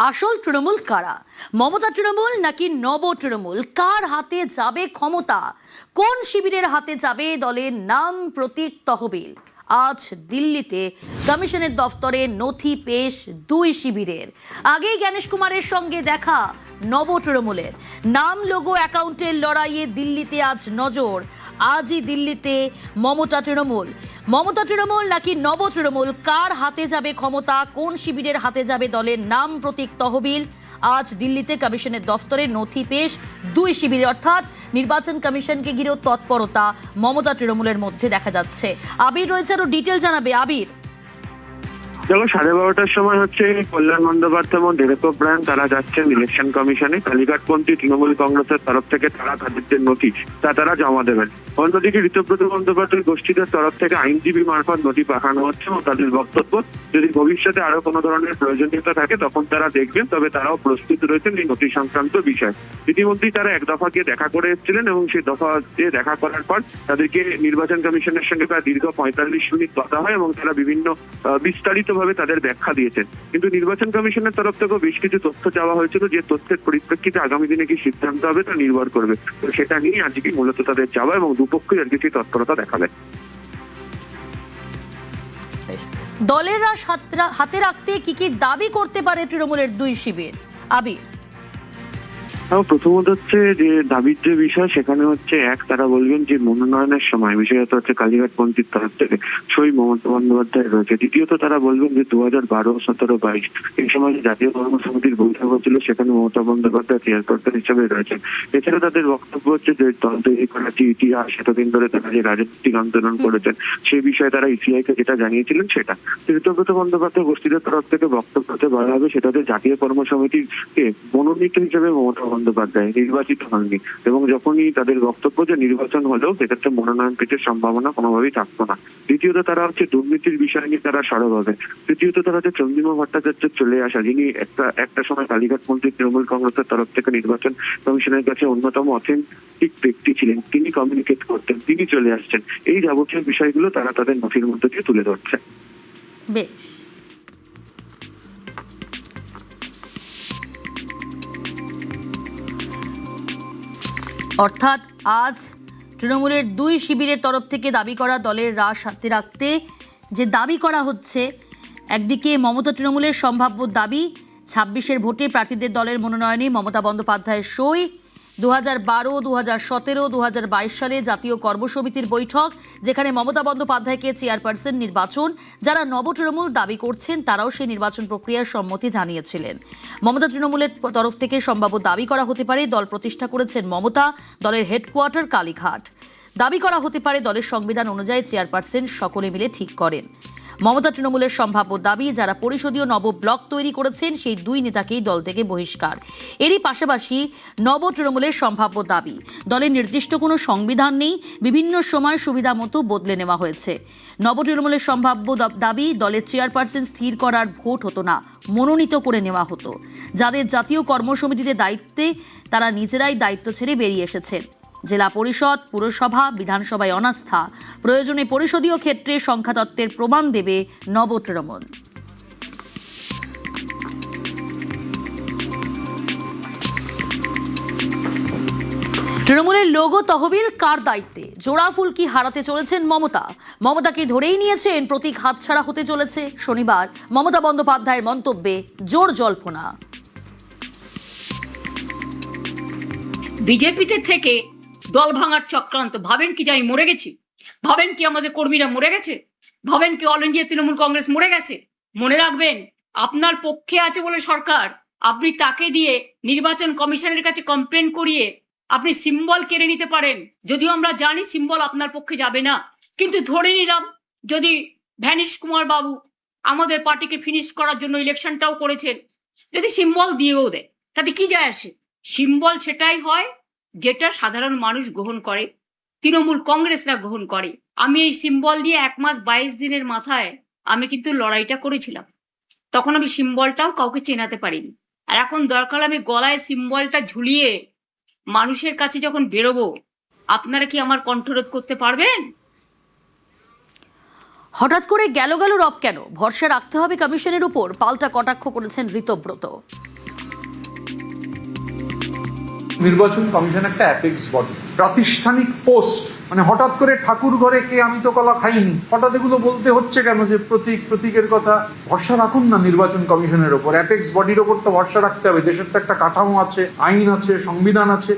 আসল তৃণমূল কারা? মমতা তৃণমূল নাকি নব তৃণমূল? কার হাতে যাবে ক্ষমতা? কোন শিবিরের হাতে যাবে দলের নাম, প্রতীক, তহবিল? আজ দিল্লিতে কমিশনের দফতরে নথি পেশ দুই শিবিরের। আগেই জ্ঞানেশ কুমারের সঙ্গে দেখা নব তৃণমূলের। নাম, লোগো, অ্যাকাউন্টের লড়াইয়ে দিল্লিতে আজ নজর। আজই দিল্লিতে মমতা তৃণমূল নাকি নব তৃণমূল? কার হাতে যাবে ক্ষমতা? কোন শিবিরের হাতে যাবে দলের নাম, প্রতীক, তহবিল? আজ দিল্লিতে কমিশনের দফতরে নথি পেশ দুই শিবির, অর্থাৎ নির্বাচন কমিশনকে ঘিরেও তৎপরতা মমতা তৃণমূলের মধ্যে দেখা যাচ্ছে। আবির রয়েছে, আরো ডিটেল জানাবে। আবির, দেখো, 12:30টার সময় হচ্ছে কল্যাণ বন্দ্যোপাধ্যায় এবং ডেরেকো ব্রায়ান তারা যাচ্ছেন ইলেকশন কমিশনে। কালীঘাটপন্থী তৃণমূল কংগ্রেসের তরফ থেকে তাদের যে নথি তারা জমা দেবেন। অন্যদিকে ঋতব্রত বন্দ্যোপাধ্যায় গোষ্ঠীদের তরফ থেকে আইনজীবী মারফত নথি পাঠানো হচ্ছে এবং তাদের বক্তব্য, যদি ভবিষ্যতে আরো কোনো ধরনের প্রয়োজনীয়তা থাকে তখন তারা দেখবেন, তবে তারাও প্রস্তুত রয়েছেন এই নথি সংক্রান্ত বিষয়। ইতিমধ্যেই তারা এক দফা গিয়ে দেখা করে এসেছিলেন এবং সেই দফা দিয়ে দেখা করার পর তাদেরকে নির্বাচন কমিশনের সঙ্গে প্রায় দীর্ঘ 45 মিনিট কথা হয় এবং তারা বিভিন্ন বিস্তারিত তাদের ব্যাখ্যা দিয়েছেন। কিন্তু নির্বাচন কমিশনের তরফ থেকেও বেশ কিছু তথ্য চাওয়া হয়েছিল, যে তথ্যের পরিপ্রেক্ষিতে আগামী দিনে কি সিদ্ধান্ত হবে তা নির্ভর করবে। তো সেটা নিয়ে আজকে মূলত তাদের যাওয়া এবং দুপক্ষই আর কিছু তৎপরতা দেখাবে। দলের রাশ হাতে রাখতে কি কি দাবি করতে পারে তৃণমূলের দুই শিবির? আবির, প্রথমত হচ্ছে যে দাবির যে বিষয়, সেখানে হচ্ছে তারা বলবেন যে মনোনয়নের সময় বিশেষত হচ্ছে কালীঘাটপন্থীর তরফ থেকে সই মমতা বন্দ্যোপাধ্যায় রয়েছে। দ্বিতীয়ত তারা বলবেন যে 2012, 17, 22 এই সময় জাতীয় কর্মসমিতির বৈঠক হচ্ছিল, সেখানে মমতা বন্দ্যোপাধ্যায় চেয়ারপারসন হিসেবে রয়েছেন। এছাড়া তাদের বক্তব্য হচ্ছে যে দল তৈরি করার যে ইতিহাস, এতদিন ধরে তারা যে রাজনৈতিক আন্দোলন করেছেন সেই বিষয়ে তারা ইসিআই কে যেটা জানিয়েছিলেন সেটা। ঋতব্রত বন্দ্যোপাধ্যায় গোষ্ঠীদের তরফ থেকে বক্তব্যতে বলা হবে সেটাতে জাতীয় কর্মসমিতিকে মনোনীত হিসেবে মমতা বন্দ্যোপাধ্যায় নির্বাচিত হননি, এবং যখনই তাদের বক্তব্য যে নির্বাচন হলেও সেক্ষেত্রে মনোনয়ন পেতের সম্ভাবনা কোনোভাবেই থাকতো না। দ্বিতীয়ত তারা হচ্ছে দুর্নীতির বিষয় নিয়ে তারা সরব হবে। তৃতীয়ত তারা হচ্ছে চন্দ্রিমা ভট্টাচার্য চলে আসা, যিনি একটা সময় কালীঘাটপন্থী তৃণমূল কংগ্রেসের তরফ থেকে নির্বাচন কমিশনের কাছে অন্যতম অথেন্টিক ব্যক্তি ছিলেন, তিনি কমিউনিকেট করতেন, তিনি চলে আসছেন। এই যাবতীয় বিষয়গুলো তারা তাদের নথির মধ্যে দিয়ে তুলে ধরছে। বেশ, অর্থাৎ আজ তৃণমূলের দুই শিবিরের তরফ থেকে দাবি করা দলের রাশ হাতে রাখতে যে দাবি করা হচ্ছে, একদিকে মমতা তৃণমূলের সম্ভাব্য দাবি 26-এর ভোটে প্রার্থীদের দলের মনোনয়নে মমতা বন্দ্যোপাধ্যায়ের সই। 2012, 2017, 2022 সালে জাতীয় কর্মসমিতির বৈঠক, যেখানে মমতা বন্দ্যোপাধ্যায়কে চেয়ারপারসন নির্বাচন। যারা নব তৃণমূল দাবি করছেন তারাও সেই নির্বাচন প্রক্রিয়ার সম্মতি জানিয়েছিলেন। মমতা তৃণমূলের তরফ থেকে সম্ভাব্য দাবি করা হতে পারে দল প্রতিষ্ঠা করেছেন মমতা, দলের হেডকোয়ার্টার কালীঘাট। দাবি করা হতে পারে দলের সংবিধান অনুযায়ী চেয়ারপারসন সকলে মিলে ঠিক করেন। মমতা তৃণমূলের সম্ভাব্য দাবি, যারা পরিষদীয় নব ব্লক তৈরি করেছেন সেই দুই নেতাকেই দল থেকে বহিষ্কার। এরই পাশাপাশি নব তৃণমূলের সম্ভাব্য দাবি, দলের নির্দিষ্ট কোনো সংবিধান নেই, বিভিন্ন সময় সুবিধা মতো বদলে নেওয়া হয়েছে। নব তৃণমূলের সম্ভাব্য দাবি, দলের চেয়ারপারসন স্থির করার ভোট হতো না, মনোনীত করে নেওয়া হতো। যাদের জাতীয় কর্মসমিতিতে দায়িত্বে তারা নিজেরাই দায়িত্ব ছেড়ে বেরিয়ে এসেছেন। জেলা পরিষদ, পুরসভা, বিধানসভায় অনাস্থা, প্রয়োজনে পরিষদীয় ক্ষেত্রে সংখ্যাতত্ত্বের প্রমাণ দেবে নব তৃণমূল। তৃণমূলের লোগো তহবিল কার দায়িত্বে? জোড়া ফুল কি হারাতে চলেছেন মমতা? মমতাকে ধরেই নিয়েছেন, প্রতীক হাতছাড়া হতে চলেছে। শনিবার মমতা বন্দ্যোপাধ্যায়ের মন্তব্যে জোর জল্পনা। বিজেপিতে থেকে দল ভাঙার চক্রান্ত। ভাবেন কি যে আমি মরে গেছি? ভাবেন কি আমাদের কর্মীরা মরে গেছে? ভাবেন কি অল ইন্ডিয়া তৃণমূল কংগ্রেস মরে গেছে? মনে রাখবেন, আপনার পক্ষে আছে বলে সরকার, আপনি তাকে দিয়ে নির্বাচন কমিশনের কাছে কমপ্লেন করিয়ে আপনি সিম্বল কেড়ে নিতে পারেন। যদিও আমরা জানি সিম্বল আপনার পক্ষে যাবে না, কিন্তু ধরে নিলাম যদি জ্ঞানেশ কুমার বাবু আমাদের পার্টিকে ফিনিশ করার জন্য ইলেকশনটাও করেছেন, যদি সিম্বল দিয়েও দেয় তাতে কি যায় আসে? সিম্বল সেটাই হয় যেটা সাধারণ মানুষ গ্রহণ করে, তৃণমূল কংগ্রেসরা গ্রহণ করে। আমি এই সিম্বল নিয়ে 1 মাস 22 দিনের মাথায় আমি কিন্তু লড়াইটা করেছিলাম। তখন আমি সিম্বলটাও কাউকে চেনাতে পারিনি। আর এখন দরকার আমি গলায় সিম্বলটা ঝুলিয়ে মানুষের কাছে যখন বেরোবো, আপনারা কি আমার কণ্ঠরোধ করতে পারবেন? হঠাৎ করে গেল রব কেন? ভরসা রাখতে হবে কমিশনের উপর, পাল্টা কটাক্ষ করেছেন ঋতব্রত। নির্বাচন কমিশন একটা অ্যাপেক্স বডি, প্রাতিষ্ঠানিক পোস্ট। মানে হঠাৎ করে ঠাকুর ঘরে কে আমি তো কলা খাইনি, হঠাৎ এগুলো বলতে হচ্ছে কেন? যে প্রতীকের কথা। ভরসা রাখুন না নির্বাচন কমিশনের ওপর, অ্যাপেক্স বডির ওপর তো ভরসা রাখতে হবে। দেশের তো একটা কাঠামো আছে, আইন আছে, সংবিধান আছে।